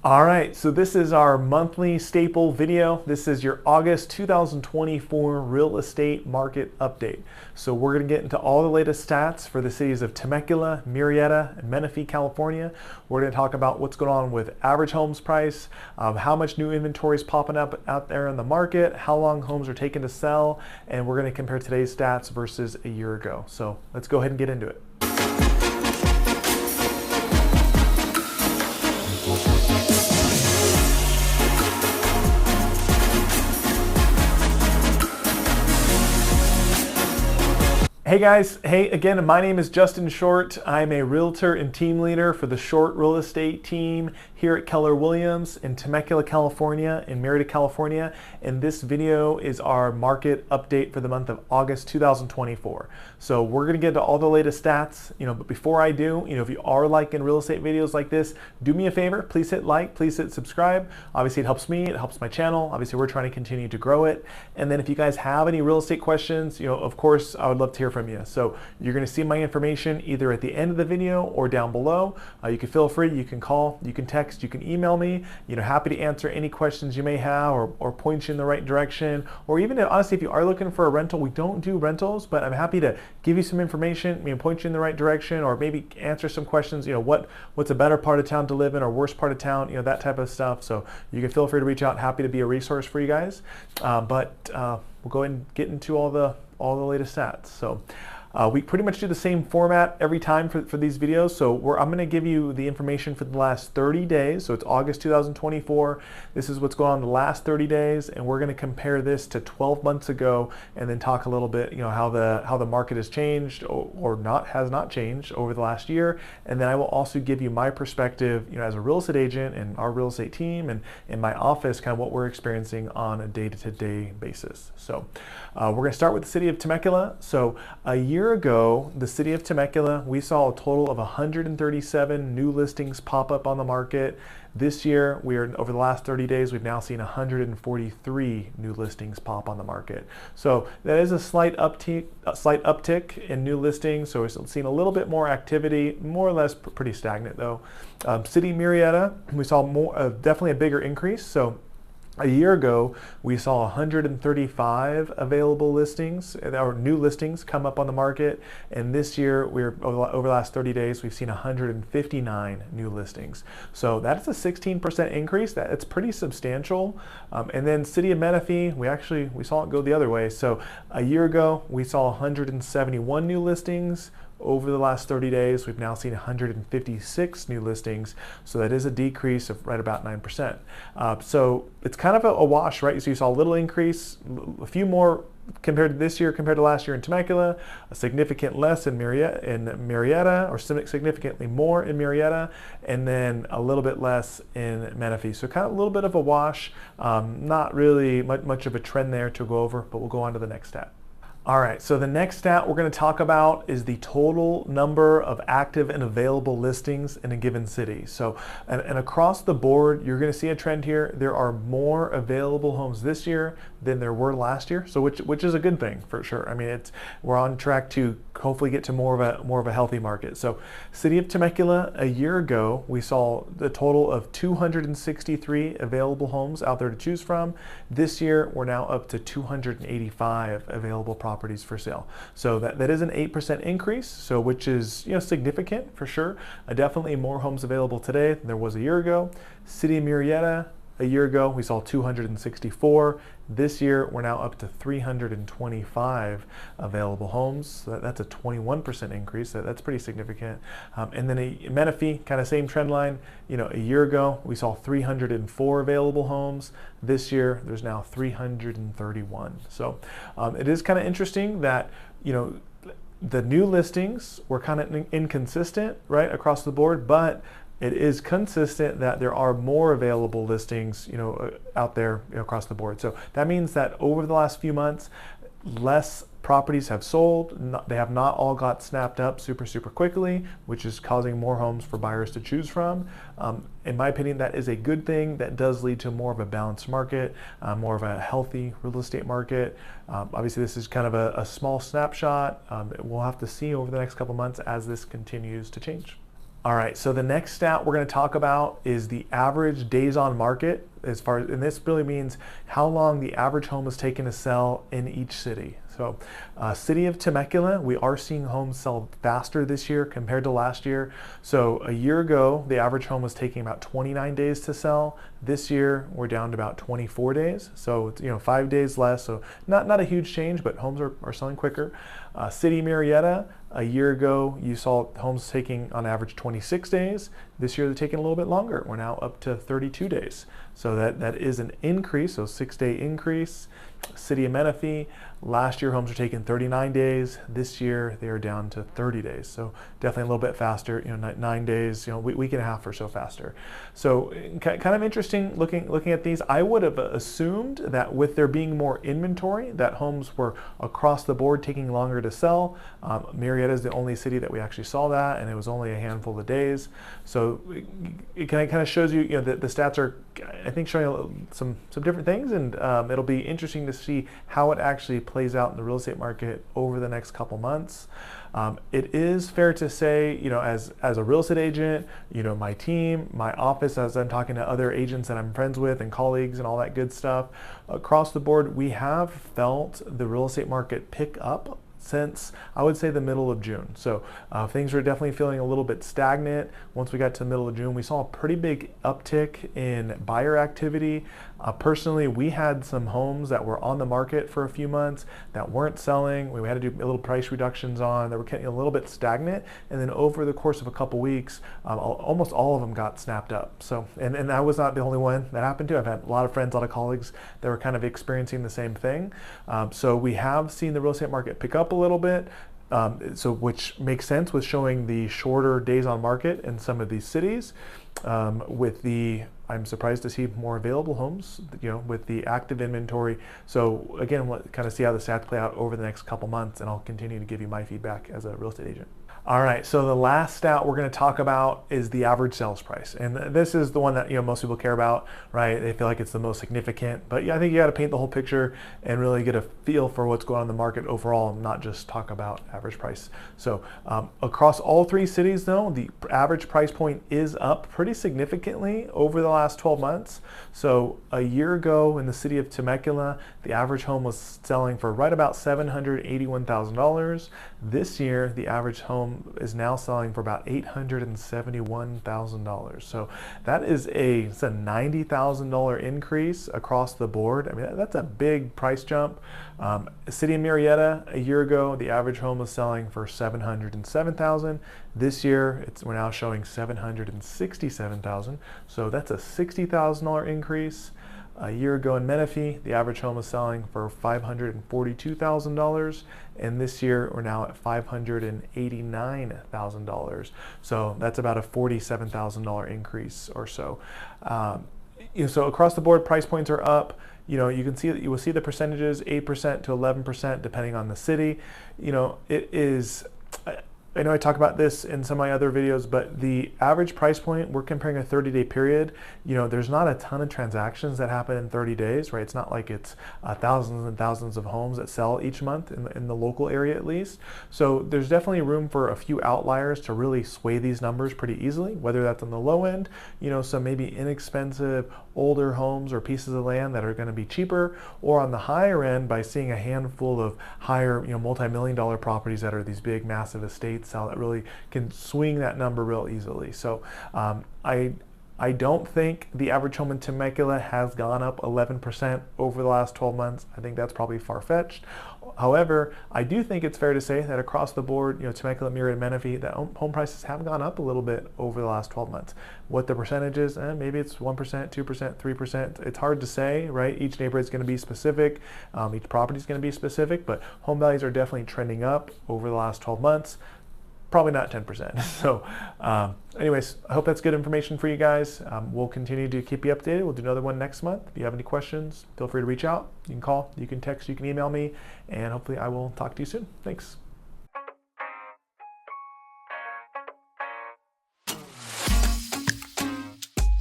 All right, so this is our monthly staple video. This is your August 2024 real estate market update. So we're gonna get into all the latest stats for the cities of Temecula, Murrieta, and Menifee California. We're gonna talk about what's going on with average homes price, how much new inventory is popping up out there in the market, how long homes are taking to sell, and we're gonna compare today's stats versus a year ago. So let's go ahead and get into it. Hey guys, hey again, my name is Justin Short. I'm a realtor and team leader for the Short Real Estate team here at Keller Williams in Temecula, California, in Murrieta, California. And this video is our market update for the month of August 2024. So we're gonna get to all the latest stats, but before I do, if you are liking real estate videos like this, do me a favor, please hit like, please hit subscribe. Obviously it helps me, it helps my channel. Obviously we're trying to continue to grow it. And then if you guys have any real estate questions, of course, I would love to hear from you. So you're going to see my information either at the end of the video or down below. You can feel free, you can call, you can text, you can email me. Happy to answer any questions you may have or point you in the right direction. Or even honestly, if you are looking for a rental, we don't do rentals, but I'm happy to give you some information, point you in the right direction, or maybe answer some questions, what's a better part of town to live in or worst part of town, that type of stuff. So you can feel free to reach out. Happy to be a resource for you guys. But we'll go ahead and get into all the latest stats. So we pretty much do the same format every time for these videos. So I'm going to give you the information for the last 30 days. So it's August 2024. This is what's going on the last 30 days. And we're going to compare this to 12 months ago and then talk a little bit, how the market has changed or has not changed over the last year. And then I will also give you my perspective, as a real estate agent and our real estate team and in my office, kind of what we're experiencing on a day-to-day basis. So we're going to start with the city of Temecula. So a year ago, the city of Temecula, we saw a total of 137 new listings pop up on the market. This year, over the last 30 days, we've now seen 143 new listings pop on the market. So that is a slight uptick in new listings. So we're seeing a little bit more activity, more or less pretty stagnant though. City Murrieta, we saw definitely a bigger increase. So a year ago, we saw 135 available listings or new listings come up on the market. And this year, over the last 30 days, we've seen 159 new listings. So that's a 16% increase. It's pretty substantial. And then City of Menifee, we saw it go the other way. So a year ago, we saw 171 new listings. Over the last 30 days, we've now seen 156 new listings. So that is a decrease of right about 9%. So it's kind of a wash, right? So you saw a little increase, a few more compared to this year, compared to last year in Temecula, a significant less in Murrieta, or significantly more in Murrieta, and then a little bit less in Menifee. So kind of a little bit of a wash, not really much of a trend there to go over, but we'll go on to the next stat. All right, so the next stat we're going to talk about is the total number of active and available listings in a given city. So, and across the board, you're going to see a trend here. There are more available homes this year than there were last year. So, which is a good thing for sure. I mean, we're on track to hopefully get to more of a healthy market. So, City of Temecula, a year ago, we saw the total of 263 available homes out there to choose from. This year, we're now up to 285 available properties for sale. So that is an 8% increase, so which is significant for sure. Definitely more homes available today than there was a year ago. City of Murrieta, a year ago we saw 264. This year we're now up to 325 available homes. So that's a 21% increase. That's pretty significant. And then Menifee, kind of same trend line. A year ago we saw 304 available homes. This year there's now 331. So it is kind of interesting that the new listings were kind of inconsistent, right, across the board, but it is consistent that there are more available listings, out there across the board. So that means that over the last few months, less properties have sold. They have not all got snapped up super quickly, which is causing more homes for buyers to choose from. In my opinion, that is a good thing. That does lead to more of a balanced market, more of a healthy real estate market. Obviously, this is kind of a small snapshot. We'll have to see over the next couple months as this continues to change. All right, so the next stat we're going to talk about is the average days on market, and this really means how long the average home is taken to sell in each city. So city of Temecula, we are seeing homes sell faster this year compared to last year. So a year ago, the average home was taking about 29 days to sell. This year, we're down to about 24 days. So it's, 5 days less. So not a huge change, but homes are selling quicker. City Murrieta, a year ago, you saw homes taking on average 26 days. This year, they're taking a little bit longer. We're now up to 32 days. So that is an increase, so 6-day increase. City of Menifee, last year homes were taking 39 days. This year they are down to 30 days. So definitely a little bit faster, 9 days, week and a half or so faster. So kind of interesting looking at these. I would have assumed that with there being more inventory, that homes were across the board taking longer to sell. Murrieta is the only city that we actually saw that, and it was only a handful of days. So it kind of shows you, that the stats are, I think, showing some different things, and it'll be interesting to see how it actually plays out in the real estate market over the next couple months. It is fair to say, as a real estate agent, my team, my office, as I'm talking to other agents that I'm friends with and colleagues and all that good stuff, across the board, we have felt the real estate market pick up since, I would say, the middle of June. So things were definitely feeling a little bit stagnant. Once we got to the middle of June, we saw a pretty big uptick in buyer activity. Personally, we had some homes that were on the market for a few months that weren't selling. We had to do a little price reductions on. They were getting a little bit stagnant. And then over the course of a couple weeks, almost all of them got snapped up. So, and I was not the only one that happened to. I've had a lot of friends, a lot of colleagues that were kind of experiencing the same thing. So we have seen the real estate market pick up a little bit. So which makes sense with showing the shorter days on market in some of these cities. I'm surprised to see more available homes, with the active inventory. So again, we'll kind of see how the stats play out over the next couple months, and I'll continue to give you my feedback as a real estate agent. All right, so the last stat we're going to talk about is the average sales price. And this is the one that most people care about, right? They feel like it's the most significant. But yeah, I think you got to paint the whole picture and really get a feel for what's going on in the market overall, and not just talk about average price. So across all three cities, though, the average price point is up pretty significantly over the last 12 months. So a year ago in the city of Temecula, the average home was selling for right about $781,000. This year, the average home is now selling for about $871,000. So that is it's a $90,000 increase across the board. I mean, that's a big price jump. City of Murrieta, a year ago, the average home was selling for $707,000. This year, we're now showing $767,000. So that's a $60,000 increase. A year ago in Menifee, the average home was selling for $542,000, and this year we're now at $589,000. So that's about a $47,000 increase or so. So across the board, price points are up. You will see the percentages, 8% to 11%, depending on the city. It is. I know I talk about this in some of my other videos, but the average price point, we're comparing a 30-day period. There's not a ton of transactions that happen in 30 days, right? It's not like it's thousands and thousands of homes that sell each month in the local area, at least. So there's definitely room for a few outliers to really sway these numbers pretty easily, whether that's on the low end, some maybe inexpensive older homes or pieces of land that are going to be cheaper, or on the higher end by seeing a handful of higher, multi-million-dollar properties that are these big, massive estates that really can swing that number real easily. So I don't think the average home in Temecula has gone up 11% over the last 12 months. I think that's probably far-fetched. However, I do think it's fair to say that across the board, Temecula, Murrieta, Menifee, that home prices have gone up a little bit over the last 12 months. What the percentage is, maybe it's 1%, 2%, 3%. It's hard to say, right? Each neighborhood is going to be specific. Each property is going to be specific, but home values are definitely trending up over the last 12 months. Probably not 10%. So anyways, I hope that's good information for you guys. We'll continue to keep you updated. We'll do another one next month. If you have any questions, feel free to reach out. You can call, you can text, you can email me, and hopefully I will talk to you soon. Thanks.